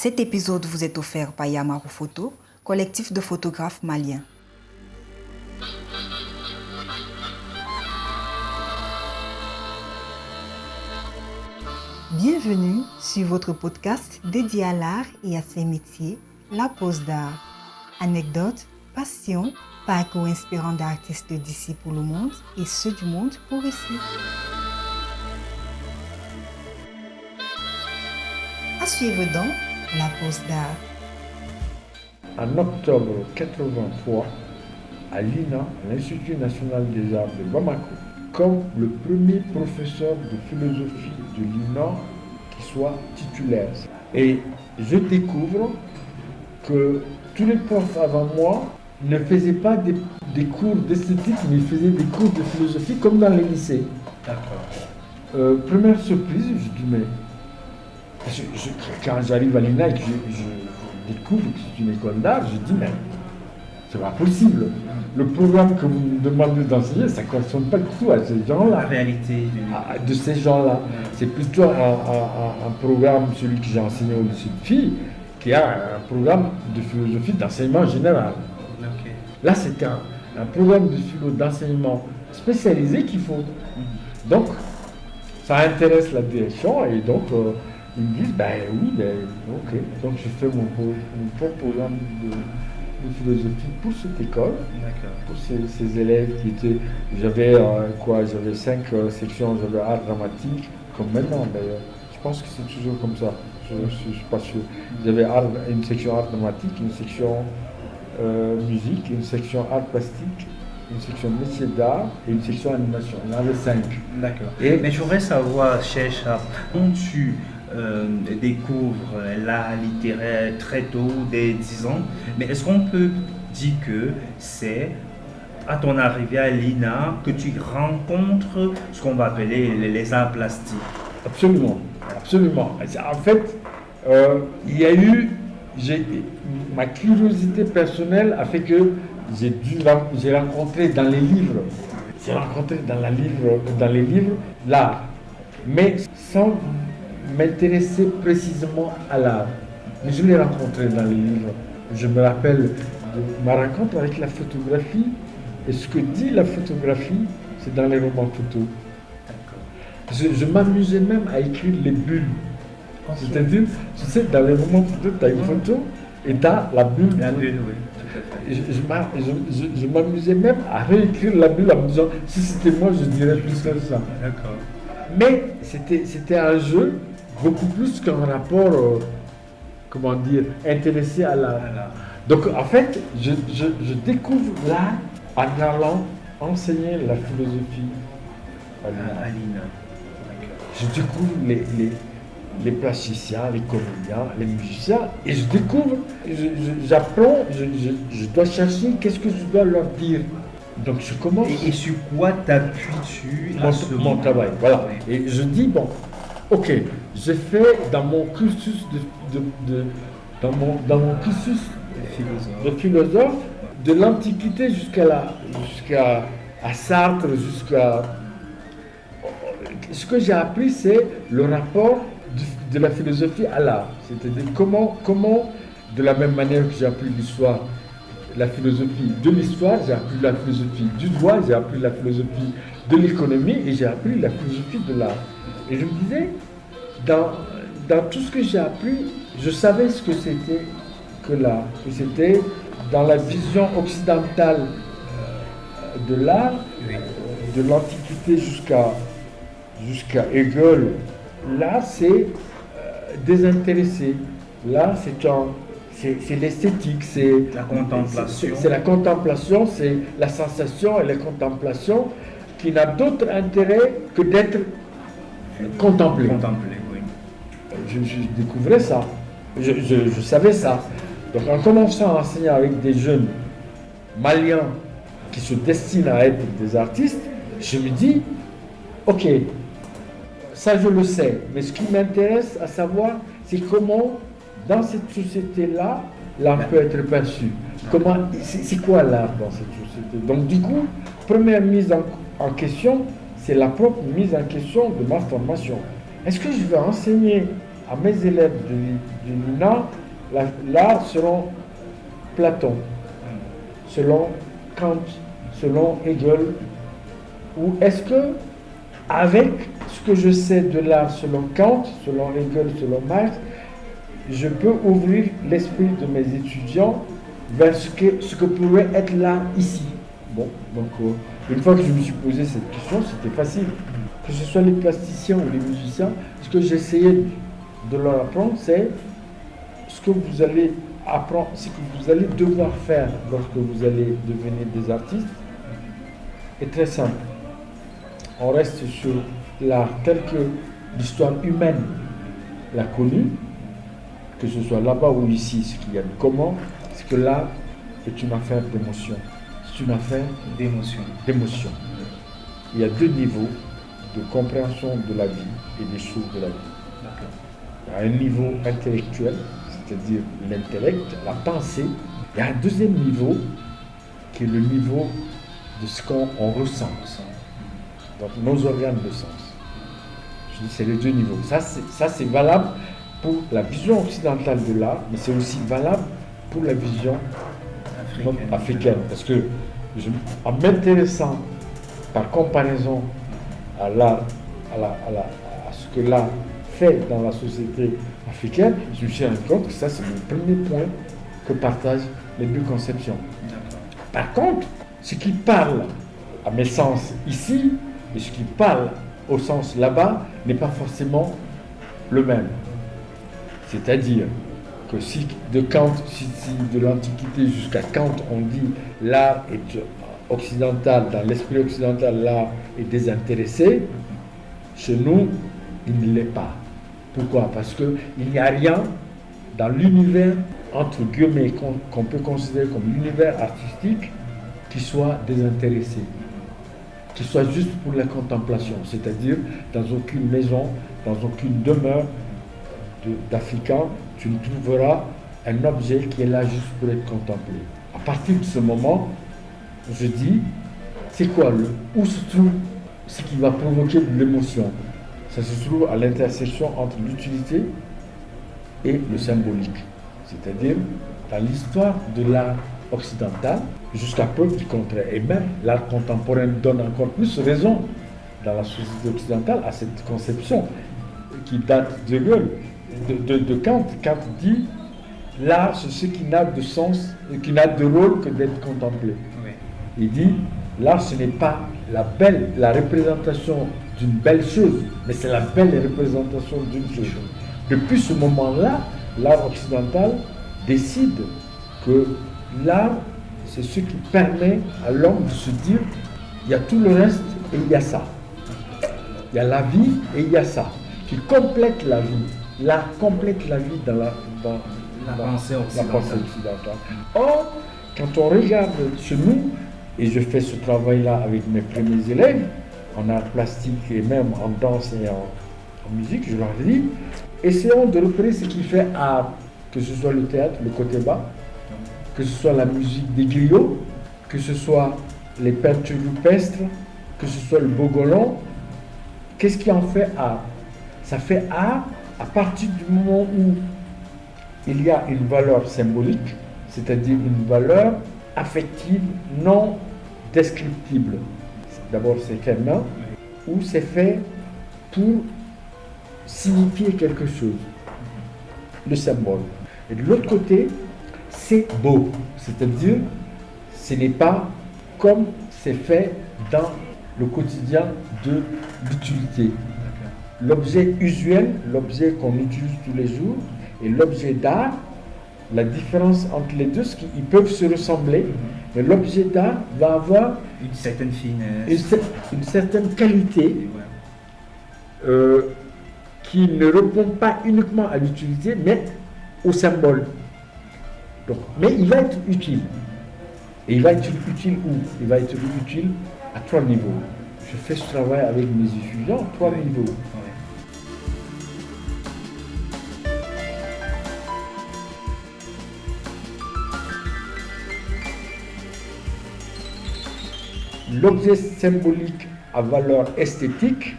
Cet épisode vous est offert par Yamaru Photo, collectif de photographes maliens. Bienvenue sur votre podcast dédié à l'art et à ses métiers, La Pause d'Art. Anecdotes, passion, parcours inspirant d'artistes d'ici pour le monde et ceux du monde pour ici. À suivre donc La Pause d'Art. En octobre 1983, à l'INA, l'Institut national des arts de Bamako, comme le premier professeur de philosophie de l'INA qui soit titulaire. Et je découvre que tous les profs avant moi ne faisaient pas des cours d'esthétique, mais ils faisaient des cours de philosophie comme dans les lycées. D'accord. Première surprise, je dis mais... quand j'arrive à l'INA et que je découvre que c'est une école d'art, je dis mais c'est pas possible. Le programme que vous me demandez d'enseigner, ça ne correspond pas du tout à ces gens-là. La réalité de ces gens-là. C'est plutôt un programme, celui que j'ai enseigné au lycée de filles, qui a un programme de philosophie d'enseignement général. Okay. Là, c'est un programme de philo d'enseignement spécialisé qu'il faut. Donc, ça intéresse la direction et donc ils me disent, ok. Donc, je fais mon propre programme de philosophie pour cette école, pour ces élèves qui étaient, j'avais 5 sections, j'avais art dramatique, comme maintenant d'ailleurs, je pense que c'est toujours comme ça, je ne suis pas sûr. J'avais une section art dramatique, une section musique, une section art plastique, une section métier d'art et une section animation, il y en avait 5. D'accord. Mais je voudrais savoir, Cheikha, quand tu découvres l'art littéraire très tôt, dès 10 ans, mais est-ce qu'on peut dire que c'est à ton arrivée à l'INA que tu rencontres ce qu'on va appeler les arts plastiques? Absolument, absolument. En fait, il y a eu, ma curiosité personnelle a fait que j'ai rencontré dans les livres, l'art, mais sans m'intéresser précisément à l'art. Mais je l'ai rencontré dans les livres. Je me rappelle de ma rencontre avec la photographie, et ce que dit la photographie, c'est dans les romans photos. Je m'amusais même à écrire les bulles. C'est-à-dire, tu sais, dans les romans photos, tu as une photo et tu as la bulle. La bulle, oui. Je m'amusais même à réécrire la bulle en me disant, si c'était moi, je dirais plus que ça. D'accord. Mais c'était un jeu beaucoup plus qu'un rapport, intéressé à l'art. Donc en fait, je découvre l'art en allant enseigner la philosophie à l'INA. Je découvre les plasticiens, les comédiens, les musiciens, et je découvre, j'apprends, je dois chercher qu'est-ce que je dois leur dire. Donc je commence. Et sur quoi t'appuies-tu mon travail, voilà. Et je dis, bon, ok, j'ai fait dans mon cursus dans mon cursus de philosophe, de l'Antiquité jusqu'à Sartre, ce que j'ai appris, c'est le rapport de la philosophie à l'art. C'est-à-dire comment, de la même manière que j'ai appris l'histoire, la philosophie de l'histoire, j'ai appris la philosophie du droit, j'ai appris la philosophie de l'économie et j'ai appris la philosophie de l'art. Et je me disais, dans tout ce que j'ai appris, je savais ce que c'était que l'art, que c'était dans la vision occidentale de l'art, de l'Antiquité jusqu'à Hegel. L'art, c'est désintéressé. L'art, c'est l'esthétique, c'est la contemplation. C'est la contemplation, c'est la sensation et la contemplation qui n'a d'autre intérêt que d'être contemplé. Oui. Je découvrais ça, je savais ça. Donc en commençant à enseigner avec des jeunes maliens qui se destinent à être des artistes, je me dis, ok, ça je le sais, mais ce qui m'intéresse à savoir, c'est comment dans cette société-là, l'art peut être perçu. C'est quoi l'art dans cette société? Donc du coup, première mise en question, c'est la propre mise en question de ma formation. Est-ce que je vais enseigner à mes élèves de l'INA, l'art selon Platon, selon Kant, selon Hegel, ou est-ce que, avec ce que je sais de l'art selon Kant, selon Hegel, selon Marx, je peux ouvrir l'esprit de mes étudiants vers ce que pourrait être l'art ici. Bon, donc une fois que je me suis posé cette question, c'était facile. Que ce soit les plasticiens ou les musiciens, ce que j'essayais de leur apprendre, c'est ce que vous allez apprendre, ce que vous allez devoir faire lorsque vous allez devenir des artistes, est très simple. On reste sur l'art tel que l'histoire humaine l'a connu, que ce soit là-bas ou ici, ce qu'il y a de commun, c'est que l'art est une affaire d'émotion. C'est une affaire d'émotion. Il y a deux niveaux de compréhension de la vie et des choses de la vie. Il y a un niveau intellectuel, c'est-à-dire l'intellect, la pensée. Il y a un deuxième niveau qui est le niveau de ce qu'on ressent. Donc nos organes de sens. Je dis c'est les deux niveaux. Ça c'est valable pour la vision occidentale de l'art, mais c'est aussi valable pour la vision africaine. Parce que en m'intéressant par comparaison à l'art, à ce que l'art fait dans la société africaine, je me suis rendu compte que ça c'est le premier point que partagent les deux conceptions. Par contre, ce qui parle à mes sens ici et ce qui parle au sens là-bas n'est pas forcément le même. C'est-à-dire que si de l'Antiquité jusqu'à Kant on dit l'art est occidental, dans l'esprit occidental l'art est désintéressé, chez nous il ne l'est pas. Pourquoi? Parce qu'il n'y a rien dans l'univers entre guillemets qu'on peut considérer comme l'univers artistique qui soit désintéressé, qui soit juste pour la contemplation, c'est-à-dire dans aucune maison, dans aucune demeure d'Africains, tu ne trouveras un objet qui est là juste pour être contemplé. À partir de ce moment, je dis, c'est quoi où se trouve ce qui va provoquer de l'émotion? Ça se trouve à l'intersection entre l'utilité et le symbolique. C'est-à-dire, dans l'histoire de l'art occidental, jusqu'à preuve du contraire. Et même l'art contemporain donne encore plus raison dans la société occidentale à cette conception qui date de Kant. Kant dit l'art c'est ce qui n'a de sens, qui n'a de rôle que d'être contemplé. Oui. Il dit l'art ce n'est pas la représentation d'une belle chose, mais c'est la belle représentation d'une chose. Depuis ce moment-là, l'art occidental décide que l'art c'est ce qui permet à l'homme de se dire il y a tout le reste et il y a ça. Il y a la vie et il y a ça, qui complète la vie. L'art complète la vie dans la pensée occidentale. Or, quand on regarde chez nous, et je fais ce travail-là avec mes premiers élèves, en art plastique et même en danse et en musique, je leur dis, essayons de repérer ce qui fait art, que ce soit le théâtre, le côté bas, que ce soit la musique des griots, que ce soit les peintures rupestres, que ce soit le bogolon. Qu'est-ce qui en fait art? Ça fait art à partir du moment où il y a une valeur symbolique, c'est-à-dire une valeur affective non descriptible. D'abord c'est fait main, ou c'est fait pour signifier quelque chose, le symbole. Et de l'autre côté, c'est beau, c'est-à-dire ce n'est pas comme c'est fait dans le quotidien de l'utilité. L'objet usuel, l'objet qu'on utilise tous les jours, et l'objet d'art, la différence entre les deux, c'est qu'ils peuvent se ressembler, mais l'objet d'art va avoir une certaine finesse, une certaine qualité qui ne répond pas uniquement à l'utilité, mais au symbole. Donc, mais il va être utile. Et il va être utile où? Il va être utile à 3 niveaux. Je fais ce travail avec mes étudiants, 3 niveaux. L'objet symbolique à valeur esthétique,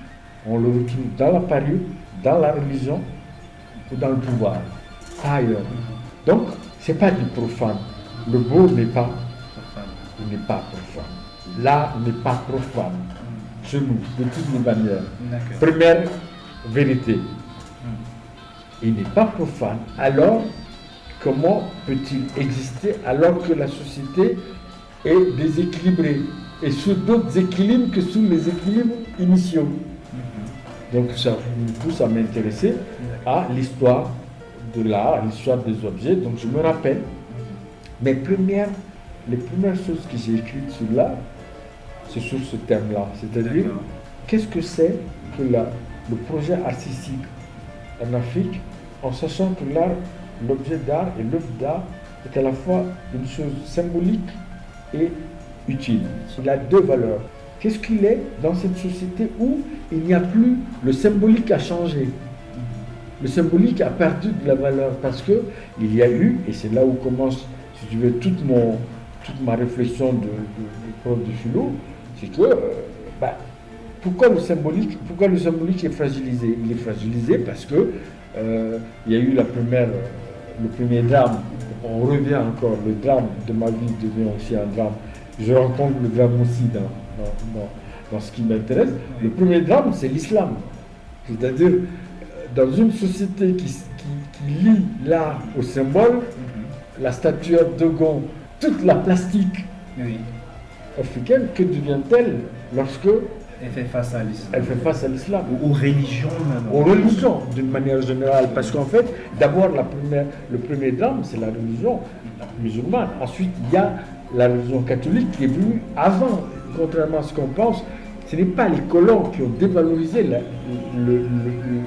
on le retrouve dans la parure, dans la religion, ou dans le pouvoir, pas ailleurs. Donc, ce n'est pas du profane. Le beau n'est pas profane. L'art n'est pas profane chez nous, de toutes les manières. Première vérité, il n'est pas profane. Alors, comment peut-il exister alors que la société est déséquilibrée et sous d'autres équilibres que sous les équilibres initiaux? Donc ça me pousse à m'intéresser à l'histoire de l'art, à l'histoire des objets. Donc je me rappelle les premières choses que j'ai écrites sur l'art, c'est sur ce thème-là. C'est-à-dire, qu'est-ce que c'est que le projet artistique en Afrique, en sachant que l'art, l'objet d'art et l'œuvre d'art est à la fois une chose symbolique et utile. Il a deux valeurs. Qu'est-ce qu'il est dans cette société où il n'y a plus, le symbolique a changé. Le symbolique a perdu de la valeur parce que il y a eu, et c'est là où commence, si tu veux, toute ma réflexion de prof de philo, c'est que, pourquoi le symbolique est fragilisé? Il est fragilisé parce que il y a eu le premier drame. On revient encore, le drame de ma vie devient aussi un drame. Je rencontre le drame aussi dans ce qui m'intéresse. Le premier drame, c'est l'islam. C'est-à-dire, dans une société qui lie l'art au symbole, la statuette de Gaulle, toute la plastique africaine, que devient-elle lorsque elle fait face à l'islam? Elle fait face à l'islam. Aux religions même. Aux religions, d'une manière générale. Parce qu'en fait, d'abord, le premier drame, c'est la religion musulmane. Ensuite, il y a la religion catholique qui est venue avant. Contrairement à ce qu'on pense, ce n'est pas les colons qui ont dévalorisé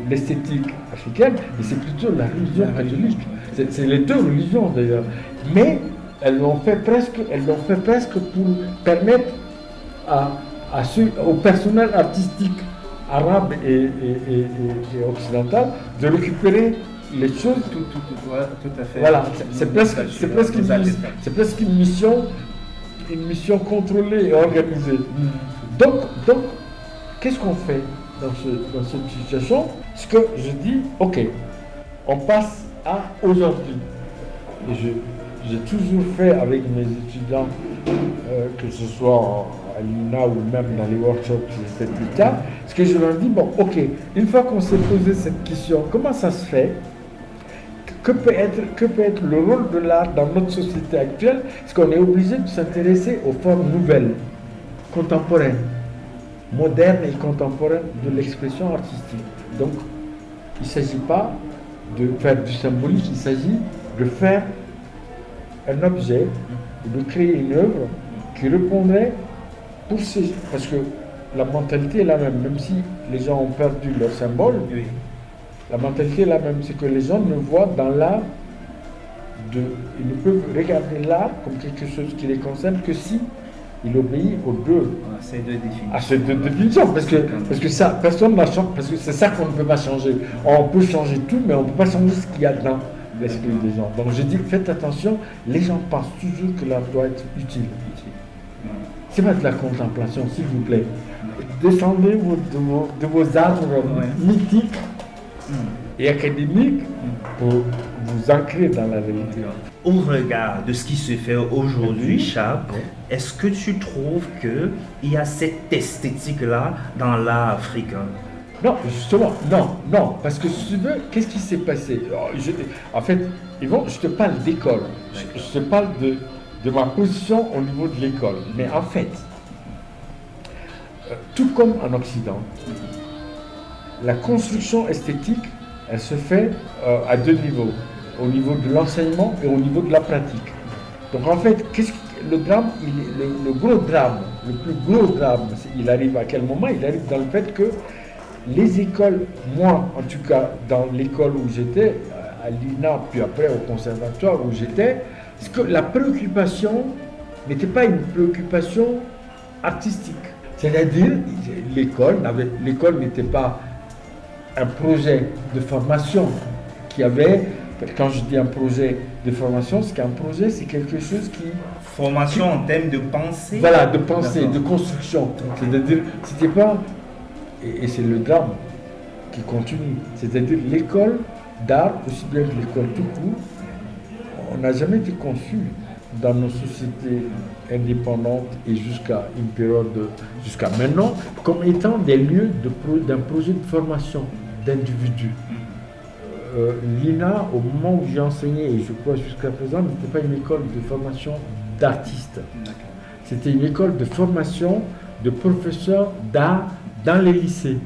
l'esthétique africaine, mais c'est plutôt la religion catholique. C'est les deux religions d'ailleurs. Mais elles l'ont fait presque pour permettre au personnel artistique arabe et occidental de récupérer les choses. Tout à fait. Voilà, c'est presque une mission contrôlée et organisée. Donc qu'est-ce qu'on fait dans cette situation? Ce que je dis, ok, on passe à aujourd'hui. Et j'ai toujours fait avec mes étudiants, que ce soit à l'INA ou même dans les workshops que j'ai fait plus tard, ce que je leur dis, bon, ok, une fois qu'on s'est posé cette question, comment ça se fait? Que peut être le rôle de l'art dans notre société actuelle? Parce qu'on est obligé de s'intéresser aux formes nouvelles, contemporaines, modernes et contemporaines de l'expression artistique. Donc, il ne s'agit pas de faire du symbolique, il s'agit de faire un objet, de créer une œuvre qui répondrait parce que la mentalité est la même si les gens ont perdu leur symbole. La mentalité est la même, c'est que les gens ne voient dans l'art, ils ne peuvent regarder l'art comme quelque chose qui les concerne que si il obéit à ces deux définitions. Parce que ça, personne n'a changé, parce que c'est ça qu'on ne peut pas changer. On peut changer tout, mais on ne peut pas changer ce qu'il y a dans l'esprit des gens. Donc je dis, faites attention, les gens pensent toujours que l'art doit être utile. C'est pas de la contemplation, s'il vous plaît. Descendez de vos arbres mythiques et académique pour vous ancrer dans la réalité. Au regard de ce qui se fait aujourd'hui, Charles, est-ce que tu trouves qu'il y a cette esthétique-là dans l'art africain? Non, justement, non, parce que si tu veux, qu'est-ce qui s'est passé? En fait, Yvon, je te parle d'école, je te parle de ma position au niveau de l'école, mais en fait, tout comme en Occident, la construction esthétique, elle se fait à deux niveaux, au niveau de l'enseignement et au niveau de la pratique. Donc en fait, le drame, le gros drame, le plus gros drame, il arrive à quel moment? Il arrive dans le fait que les écoles, moi en tout cas dans l'école où j'étais, à l'INA, puis après au conservatoire où j'étais, c'est que la préoccupation n'était pas une préoccupation artistique. C'est-à-dire, l'école n'était pas un projet de formation qui avait, quand je dis un projet de formation, c'est qu'un projet, c'est quelque chose qui... Formation en termes de pensée. Voilà, de pensée, de construction. C'est-à-dire, c'était pas... Et c'est le drame qui continue. C'est-à-dire, l'école d'art, aussi bien que l'école tout court, on n'a jamais été conçu dans nos sociétés indépendantes et jusqu'à une période, jusqu'à maintenant, comme étant des lieux d'un projet de formation d'individus. L'INA, au moment où j'ai enseigné, et je crois jusqu'à présent, n'était pas une école de formation d'artistes. C'était une école de formation de professeurs d'art dans les lycées.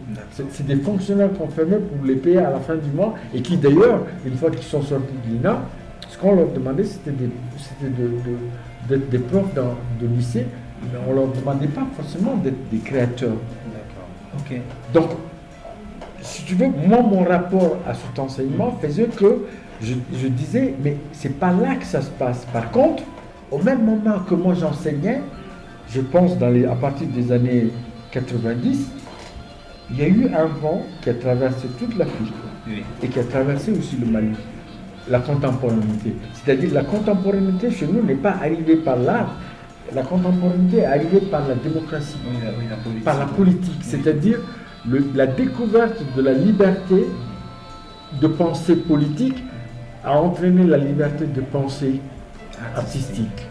C'est des fonctionnaires qu'on fermait pour les payer à la fin du mois et qui d'ailleurs, une fois qu'ils sont sortis de l'INA, ce qu'on leur demandait, c'était d'être des profs de lycée, mais on ne leur demandait pas forcément d'être des créateurs. D'accord. Ok. Donc, si tu veux, moi, mon rapport à cet enseignement faisait que je disais, mais c'est pas là que ça se passe. Par contre, au même moment que moi j'enseignais, je pense à partir des années 90, il y a eu un vent qui a traversé toute l'Afrique et qui a traversé aussi le Mali, la contemporanéité. C'est-à-dire la contemporanéité chez nous n'est pas arrivée par l'art, la contemporanéité est arrivée par la démocratie, par la politique, c'est-à-dire la découverte de la liberté de pensée politique a entraîné la liberté de pensée artistique.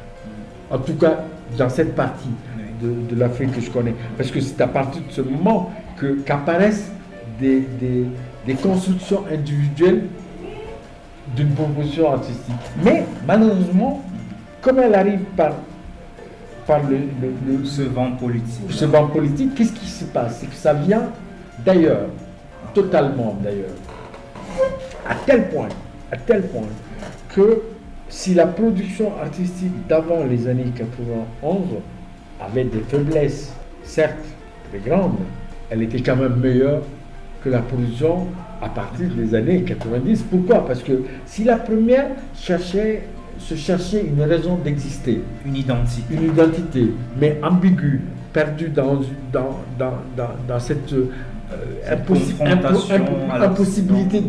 En tout cas, dans cette partie de l'Afrique que je connais. Parce que c'est à partir de ce moment qu'apparaissent des constructions individuelles d'une proposition artistique. Mais malheureusement, comme elle arrive par ce vent politique. Ce vent politique, qu'est-ce qui se passe? C'est que ça vient d'ailleurs, totalement d'ailleurs. À tel point que si la production artistique d'avant les années 91 avait des faiblesses, certes très grandes, elle était quand même meilleure que la production à partir des années 90. Pourquoi? Parce que si la première se cherchait une raison d'exister, une identité, mais ambiguë, perdue dans cette impossibilité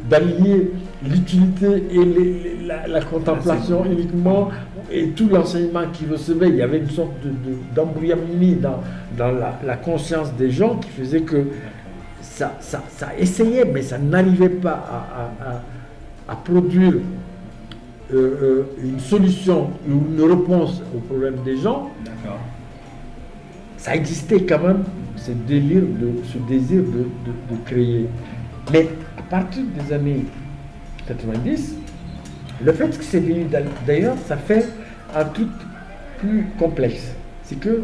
d'allier l'utilité et la contemplation uniquement, et tout l'enseignement qu'il recevait, il y avait une sorte d'embrouillamini dans la conscience des gens qui faisait que ça essayait, mais ça n'arrivait pas à produire une solution ou une réponse aux problèmes des gens. D'accord. Ça existait quand même, ce désir de créer. Mais à partir des années 90, le fait que c'est venu d'ailleurs, ça fait un truc plus complexe. C'est que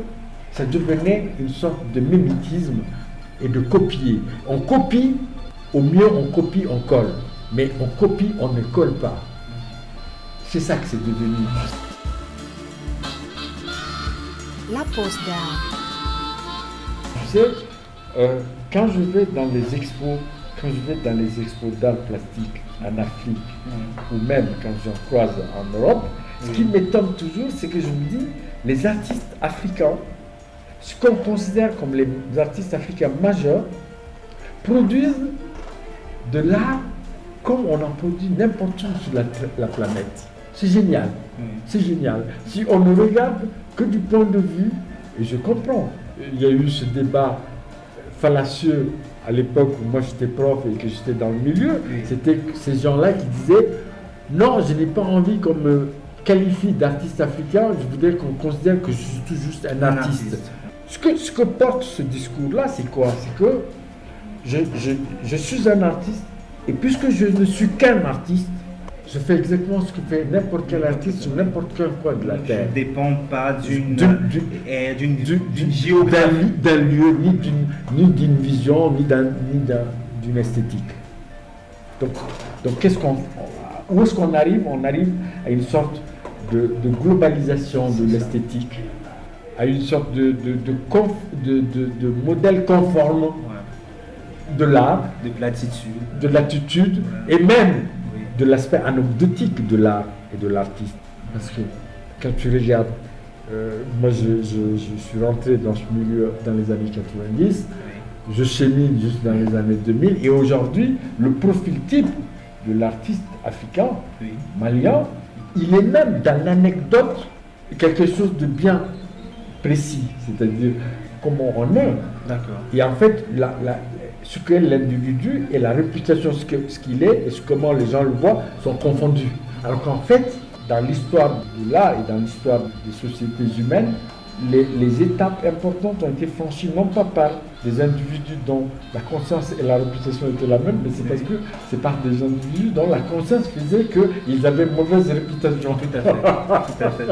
ça devenait une sorte de mimétisme et de copier. On copie, au mieux on copie, on colle. Mais on copie, on ne colle pas. C'est ça que c'est devenu. La pause d'art. Tu sais, quand je vais dans les expos d'art plastique en Afrique, ou même quand j'en croise en Europe, ce qui m'étonne toujours, c'est que je me dis, les artistes africains, ce qu'on considère comme les artistes africains majeurs, produisent de l'art comme on en produit n'importe où sur la planète. C'est génial, c'est génial. Si on ne regarde que du point de vue, et je comprends, il y a eu ce débat fallacieux à l'époque où moi j'étais prof et que j'étais dans le milieu, c'était ces gens-là qui disaient non, je n'ai pas envie qu'on me qualifie d'artiste africain, je voudrais qu'on considère que je suis tout juste un artiste. Ce que porte ce discours-là, c'est quoi? C'est que je suis un artiste, et puisque je ne suis qu'un artiste, je fais exactement ce que fait n'importe quel artiste sur n'importe quel coin de la terre. Je ne dépends pas d'une géographie, d'un lieu, ni d'une vision, ni d'une esthétique. Donc où est-ce qu'on arrive? On arrive à une sorte de globalisation de l'esthétique, à une sorte de modèle conforme de l'art, de l'attitude, et même de l'aspect anecdotique de l'art et de l'artiste. Parce que quand tu regardes, moi je suis rentré dans ce milieu dans les années 90, je chemine juste dans les années 2000, et aujourd'hui, le profil type de l'artiste africain, malien, il est même dans l'anecdote quelque chose de bien précis, c'est-à-dire comment on est. D'accord. Et en fait, ce qu'est l'individu et la réputation, ce qu'il est et comment les gens le voient sont confondus. Alors qu'en fait, dans l'histoire de l'art et dans l'histoire des sociétés humaines, les étapes importantes ont été franchies non pas par des individus dont la conscience et la réputation étaient la même, mais c'est parce que c'est par des individus dont la conscience faisait qu'ils avaient une mauvaise réputation. Tout à fait, tout à fait.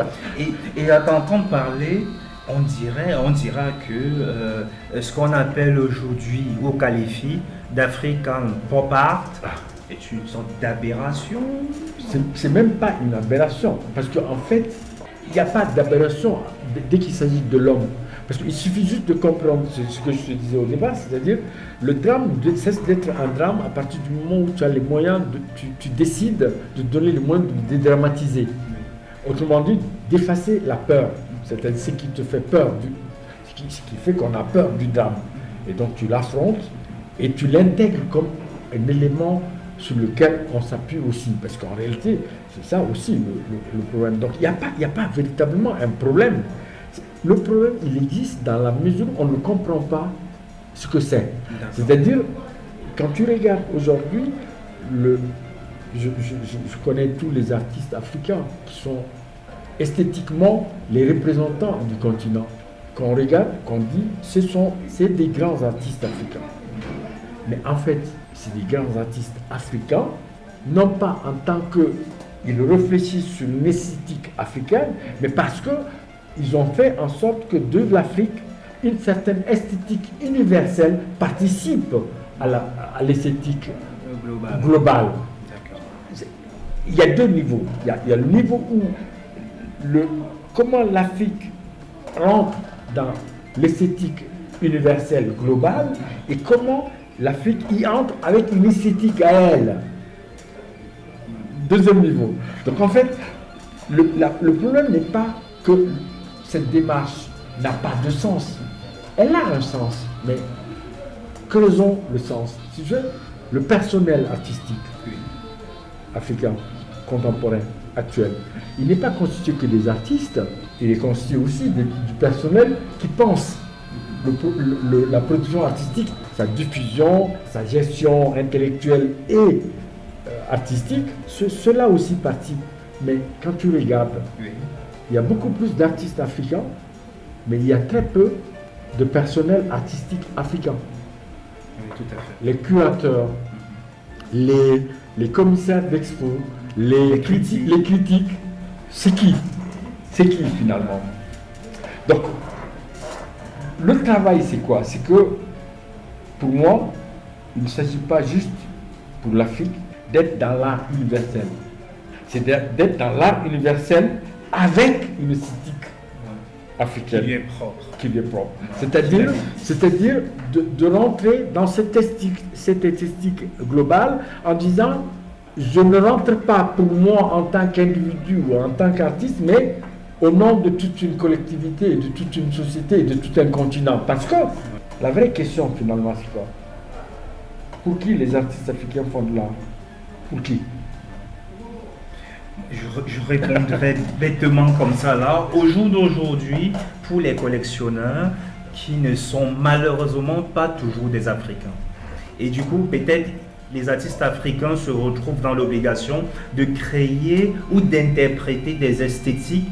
Et à t'entendre parler, on dira que ce qu'on appelle aujourd'hui ou qualifie d'African pop art est une sorte d'aberration. C'est même pas une aberration, parce qu'en fait, il n'y a pas d'aberration dès qu'il s'agit de l'homme. Parce qu'il suffit juste de comprendre ce que je te disais au départ, c'est-à-dire le drame cesse d'être un drame à partir du moment où tu as les moyens, tu décides de donner les moyens de dédramatiser. Autrement dit, d'effacer la peur, c'est-à-dire ce qui te fait peur, ce qui fait qu'on a peur du drame. Et donc tu l'affrontes et tu l'intègres comme un élément sur lequel on s'appuie aussi, parce qu'en réalité, c'est ça aussi le problème. Donc il n'y a pas véritablement un problème. Le problème, il existe dans la mesure où on ne comprend pas ce que c'est. C'est-à-dire, quand tu regardes aujourd'hui, je connais tous les artistes africains qui sont esthétiquement les représentants du continent. Quand on regarde, qu'on dit, c'est des grands artistes africains. Mais en fait, c'est des grands artistes africains, non pas en tant qu'ils réfléchissent sur une esthétique africaine, mais parce qu'ils ont fait en sorte que de l'Afrique, une certaine esthétique universelle participe à l'esthétique globale. Il y a deux niveaux. Il y a le niveau où comment l'Afrique rentre dans l'esthétique universelle globale et comment l'Afrique y entre avec une esthétique à elle. Deuxième niveau. Donc en fait, le problème n'est pas que cette démarche n'a pas de sens. Elle a un sens, mais creusons le sens. Si je veux, le personnel artistique africain, contemporain, actuel, il n'est pas constitué que des artistes, il est constitué aussi du personnel qui pense. La production artistique, sa diffusion, sa gestion intellectuelle et artistique, cela aussi participe. Mais quand tu regardes, il y a beaucoup plus d'artistes africains, mais il y a très peu de personnel artistique africain. Oui, tout à fait. Les curateurs, les commissaires d'expo, les critiques, c'est qui finalement? Donc, le travail, c'est quoi? C'est que, pour moi, il ne s'agit pas juste, pour l'Afrique, d'être dans l'art universel. C'est d'être dans l'art universel avec une esthétique africaine. Qui lui est propre. C'est-à-dire de rentrer dans cette esthétique globale en disant, je ne rentre pas pour moi en tant qu'individu ou en tant qu'artiste, mais au nom de toute une collectivité, de toute une société, de tout un continent. Parce que la vraie question finalement, c'est quoi? Pour qui les artistes africains font de l'art? Pour qui? Je répondrai bêtement comme ça là. Au jour d'aujourd'hui, pour les collectionneurs qui ne sont malheureusement pas toujours des Africains. Et du coup, peut-être les artistes africains se retrouvent dans l'obligation de créer ou d'interpréter des esthétiques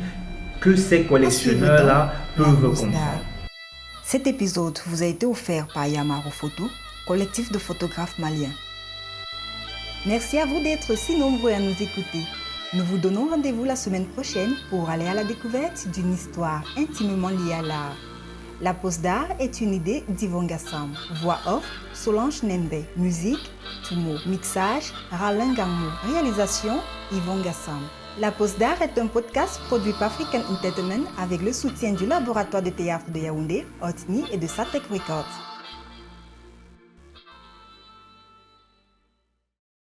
que ces collectionneurs-là peuvent comprendre. Cet épisode vous a été offert par Yamaro Photo, collectif de photographes maliens. Merci à vous d'être si nombreux à nous écouter. Nous vous donnons rendez-vous la semaine prochaine pour aller à la découverte d'une histoire intimement liée à l'art. La pose d'art est une idée d'Yvon Gassam. Voix off, Solange Nembe. Musique, Tumo. Mixage, Ralin Gamou. Réalisation, Yvon Gassam. La pose d'art est un podcast produit par African Entertainment avec le soutien du laboratoire de théâtre de Yaoundé, Otni et de Satek Records.